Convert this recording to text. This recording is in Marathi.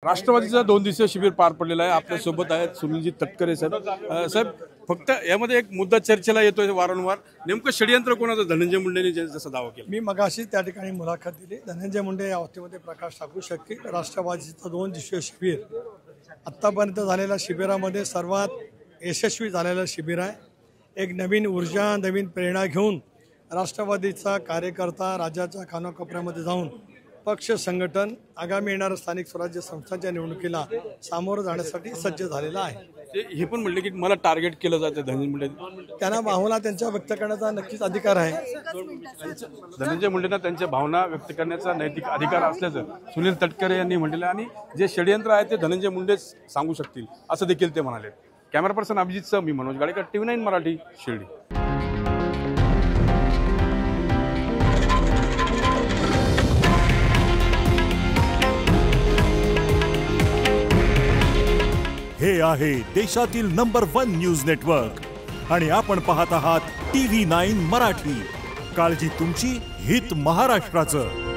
राष्ट्रवादीचा 2 दिवसीय शिबिर पार पडलेला आहे। आपल्या सोबत आहेत सुनीलजी तटकरे साहेब। फक्त यामध्ये एक मुद्दा चर्चेला येतोय वारंवार, नेमकं षडयंत्र कोणाचं? धनंजय मुंडेंनी जसं दावा केला। मी मगाशी त्या ठिकाणी मुलाखत दिली। धनंजय मुंडे या बाबतीमध्ये प्रकाश टाकू शकतील। राष्ट्रवादीचं 2 दिवसीय शिबिर आत्तापर्यंत झालेल्या शिबिरामध्ये सर्वात यशस्वी झालेलं शिबिर आहे। एक नवीन ऊर्जा, नवीन प्रेरणा घेऊन राष्ट्रवादीचा कार्यकर्ता राज्याच्या कानाकोपऱ्यामध्ये जाऊन पक्ष संघटन आगामी येणाऱ्या स्थानिक स्वराज्य संस्थांच्या निवडणुकीला सामोरं जाण्यासाठी सज्ज झालेला आहे। हे पण म्हटले की मला टार्गेट केलं जातं धनंजय मुंडे, त्यांना भावना त्यांच्या व्यक्त करण्याचा नक्कीच अधिकार आहे। धनंजय मुंडेंना त्यांच्या भावना व्यक्त करण्याचा नैतिक अधिकार असल्याचं सुनील तटकरे यांनी म्हटलेलं आणि जे षडयंत्र आहे ते धनंजय मुंडेच सांगू शकतील असं देखील ते म्हणाले। कॅमेरा पर्सन अभिजितसह मी मनोज गाडेकर, TV9 मराठी, शिर्डी। हे आहे देशातील नंबर 1 न्यूज नेटवर्क आणि आपण पाहत आहात TV9 मराठी। काळजी तुमची, हित महाराष्ट्राचं।